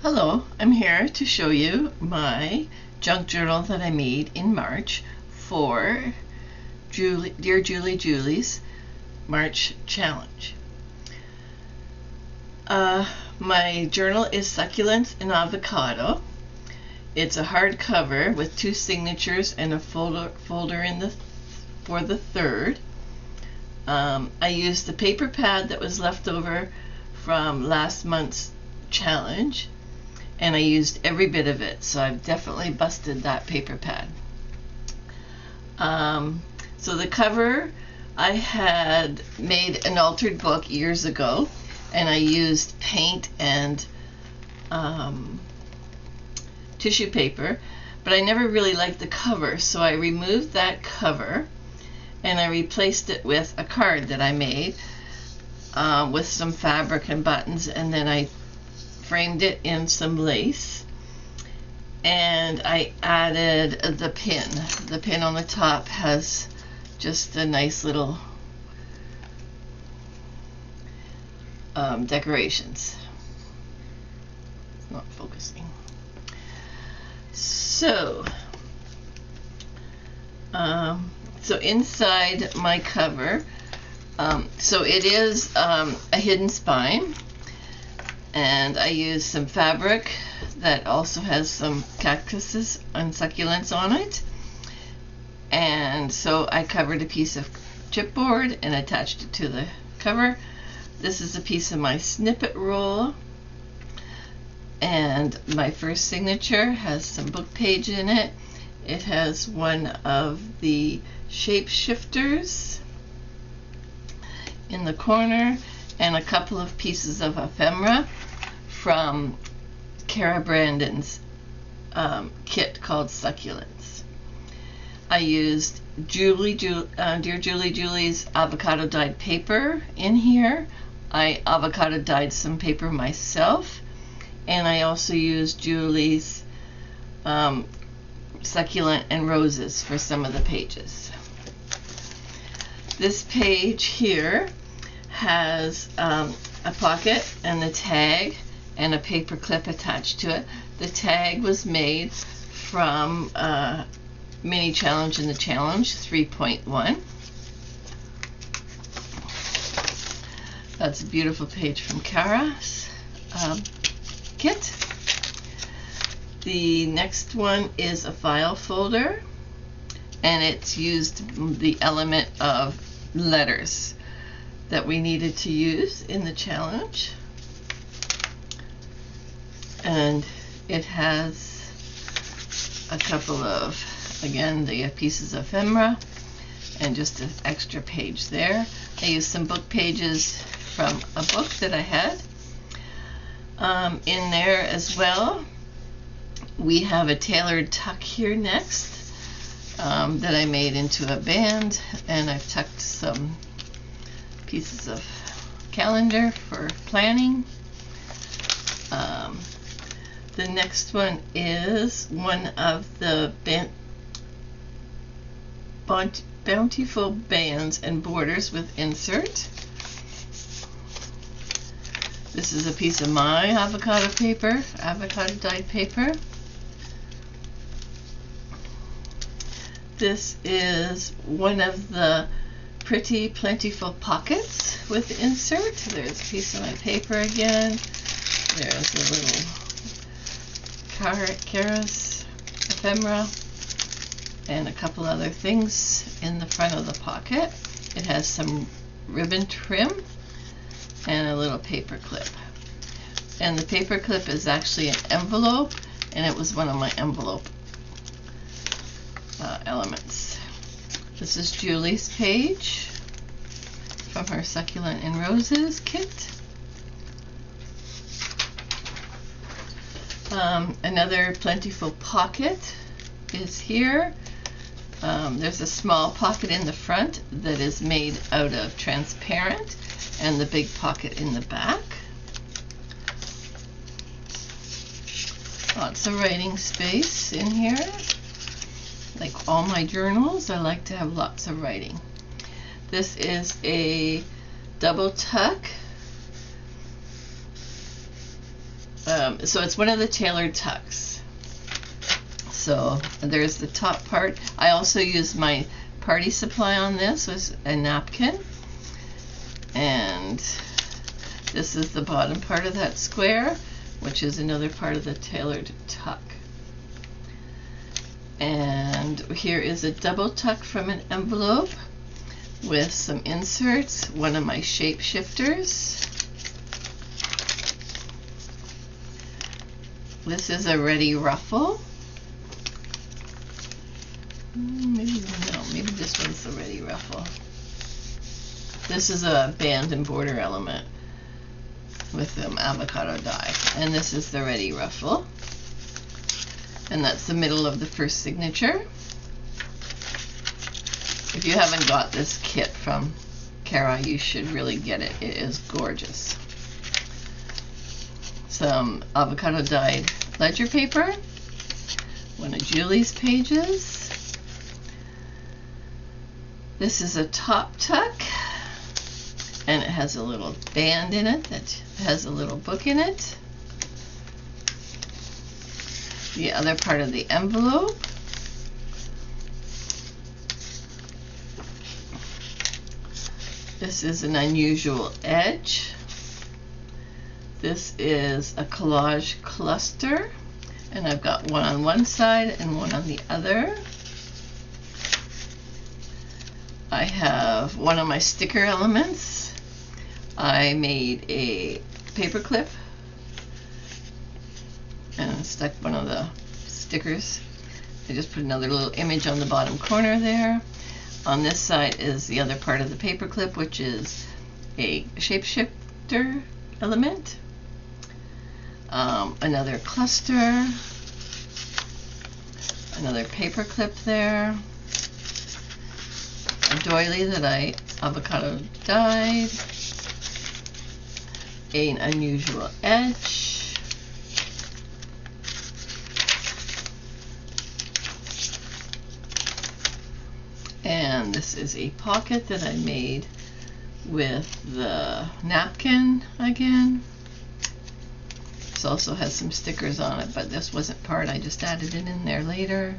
Hello, I'm here to show you my junk journal that I made in March for Dear Julie's March challenge. My journal is Succulent and Avocado. It's a hardcover with 2 signatures and a folder in for the third. I used the paper pad that was left over from last month's challenge, and I used every bit of it, so I've definitely busted that paper pad. So the cover, I had made an altered book years ago, and I used paint and tissue paper, but I never really liked the cover, so I removed that cover and I replaced it with a card that I made with some fabric and buttons, and then I framed it in some lace, and I added the pin. The pin on the top has just a nice little decorations. It's not focusing. So inside my cover, so it is a hidden spine, and I used some fabric that also has some cactuses and succulents on it, and so I covered a piece of chipboard and attached it to the cover. This is a piece of my snippet roll, and my first signature has some book page in it. It has one of the shapeshifters in the corner and a couple of pieces of ephemera from Cara Brandon's kit called Succulents. I used Dear Julie's avocado dyed paper in here. I avocado dyed some paper myself, and I also used Julie's Succulent and Roses for some of the pages. This page here has a pocket and a tag and a paper clip attached to it. The tag was made from Mini Challenge in the Challenge 3.1. That's a beautiful page from Cara's kit. The next one is a file folder, and it's used the element of letters that we needed to use in the challenge, and it has a couple of, again, the pieces of ephemera and just an extra page there. I used some book pages from a book that I had in there as well. We have a tailored tuck here next that I made into a band, and I've tucked some pieces of calendar for planning. The next one is one of the bountiful bands and borders with insert. This is a piece of my avocado dyed paper. This is one of the pretty plentiful pockets with insert. There's a piece of my paper again. There's a little Cara's ephemera and a couple other things in the front of the pocket. It has some ribbon trim and a little paper clip. And the paper clip is actually an envelope, and it was one of my envelope elements. This is Julie's page from her Succulent and Roses kit. Another plentiful pocket is here. There's a small pocket in the front that is made out of transparent, and the big pocket in the back. Lots of writing space in here. Like all my journals, I like to have lots of writing. This is a double tuck So it's one of the tailored tucks. So there's the top part. I also used my party supply on this, was a napkin, and this is the bottom part of that square, which is another part of the tailored tuck. And here is a double tuck from an envelope with some inserts, one of my shape shifters. This is a ready ruffle. Maybe this one's the ready ruffle. This is a band and border element with avocado dye, and this is the ready ruffle, and that's the middle of the first signature. If you haven't got this kit from Cara, you should really get it. It is gorgeous. Some avocado dyed ledger paper, one of Julie's pages. This is a top tuck, and it has a little band in it that has a little book in it. The other part of the envelope. This is an unusual edge. This is a collage cluster, and I've got one on one side and one on the other. I have one of my sticker elements. I made a paper clip and stuck one of the stickers. I just put another little image on the bottom corner there. On this side is the other part of the paper clip, which is a shapeshifter element. Another cluster, another paper clip there, a doily that I avocado dyed, an unusual edge, and this is a pocket that I made with the napkin again. This also has some stickers on it, but this wasn't part, I just added it in there later.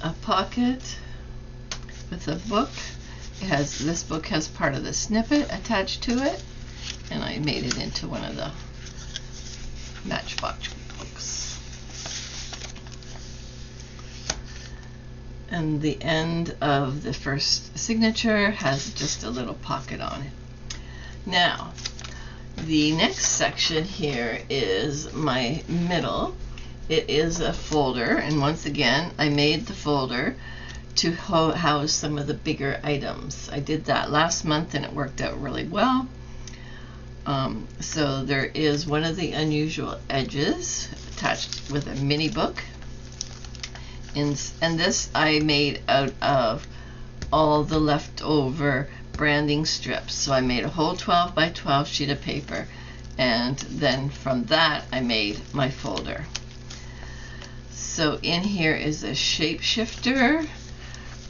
A pocket with a book. This book has part of the snippet attached to it, and I made it into one of the Matchbox books. And the end of the first signature has just a little pocket on it. Now, the next section here is my middle. It is a folder, and once again, I made the folder to house some of the bigger items. I did that last month and it worked out really well. So there is one of the unusual edges attached with a mini book. And this I made out of all the leftover branding strips. So I made a whole 12 by 12 sheet of paper, and then from that I made my folder. So in here is a shapeshifter.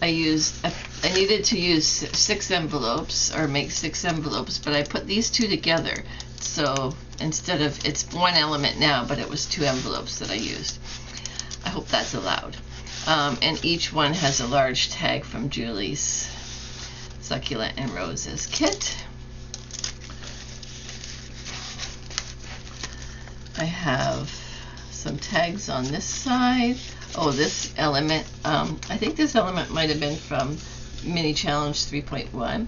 I needed to use 6 envelopes, or make 6 envelopes, but I put these two together. So instead of, it's one element now, but it was 2 envelopes that I used. I hope that's allowed. And each one has a large tag from Julie's Succulent and Roses kit. I have some tags on this side. Oh, this element, I think this element might have been from Mini Challenge 3.1.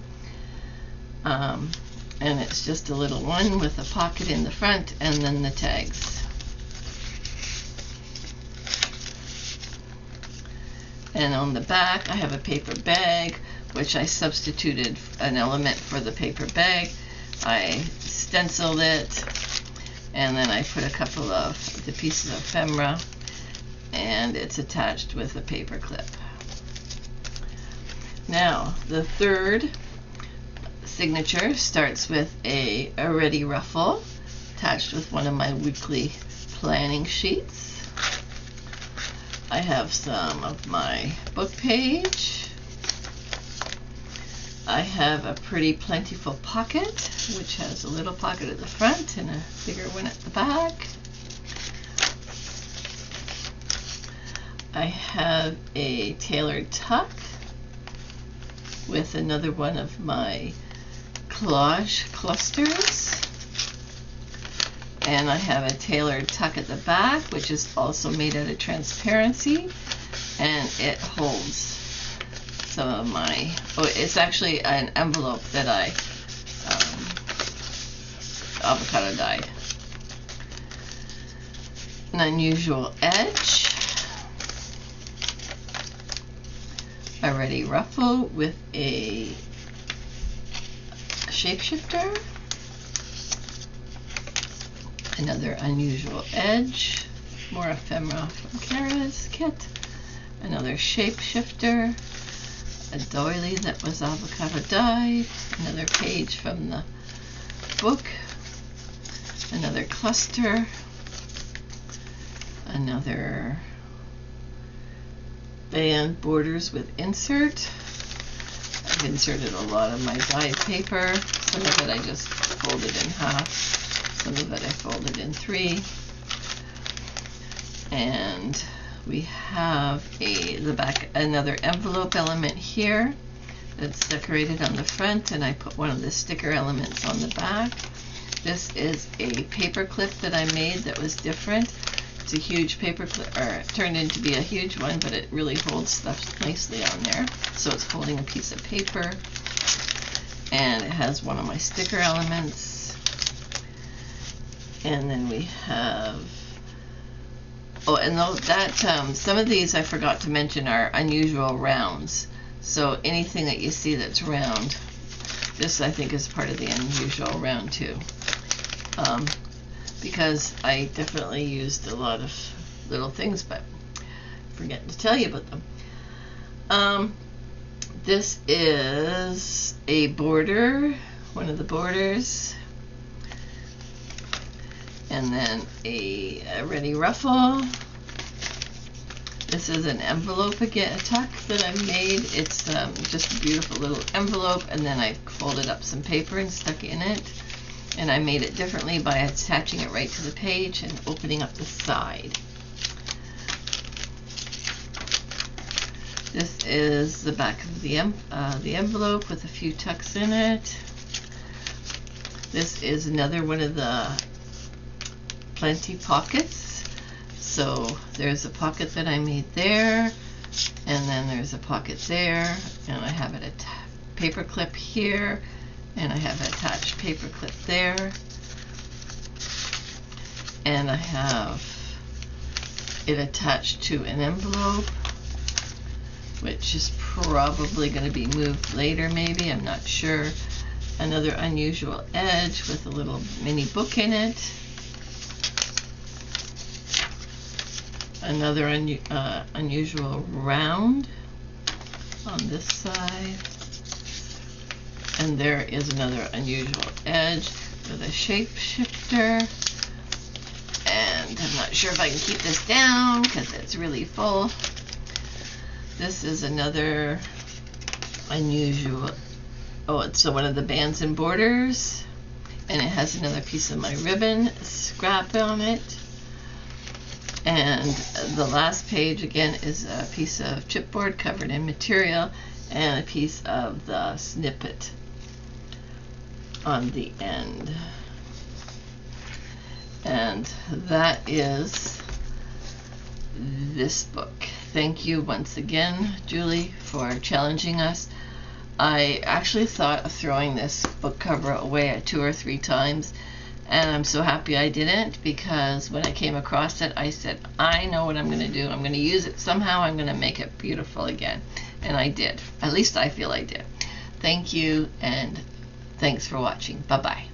And it's just a little one with a pocket in the front and then the tags. And on the back I have a paper bag, which I substituted an element for the paper bag. I stenciled it, and then I put a couple of the pieces of ephemera, and it's attached with a paper clip. Now, the third signature starts with a ready ruffle attached with one of my weekly planning sheets. I have some of my book page, I have a pretty plentiful pocket, which has a little pocket at the front and a bigger one at the back. I have a tailored tuck with another one of my collage clusters. And I have a tailored tuck at the back, which is also made out of transparency, and it holds some of my, it's actually an envelope that I avocado dyed. An unusual edge, a ready ruffle with a shapeshifter, another unusual edge, more ephemera from Kara's kit, another shapeshifter, a doily that was avocado dyed, another page from the book, another cluster, another band borders with insert. I've inserted a lot of my dyed paper. Some of it I just folded in half. Some of it I folded in 3. And we have the back, another envelope element here that's decorated on the front, and I put one of the sticker elements on the back. This is a paper clip that I made that was different. It's a huge paper clip, or it turned into be a huge one, but it really holds stuff nicely on there. So it's holding a piece of paper, and it has one of my sticker elements. And then we have, some of these I forgot to mention are unusual rounds. So anything that you see that's round, this I think is part of the unusual round too. Because I definitely used a lot of little things, but I forget to tell you about them. This is a border, one of the borders, and then a ready ruffle. This is an envelope again, a tuck that I made. It's just a beautiful little envelope, and then I folded up some paper and stuck in it. And I made it differently by attaching it right to the page and opening up the side. This is the back of the envelope with a few tucks in it. This is another one of the plenty pockets. So there's a pocket that I made there, and then there's a pocket there, and I have a paper clip here, and I have an attached paper clip there, and I have it attached to an envelope, which is probably going to be moved later, maybe, I'm not sure. Another unusual edge with a little mini book in it. Another unusual round on this side. And there is another unusual edge with a shapeshifter. And I'm not sure if I can keep this down because it's really full. This is another unusual, it's one of the bands and borders. And it has another piece of my ribbon scrap on it. And the last page again is a piece of chipboard covered in material and a piece of the snippet on the end. And that is this book. Thank you once again, Julie, for challenging us. I actually thought of throwing this book cover away 2 or 3 times, and I'm so happy I didn't, because when I came across it, I said, I know what I'm going to do. I'm going to use it somehow. I'm going to make it beautiful again. And I did. At least I feel I did. Thank you, and thanks for watching. Bye-bye.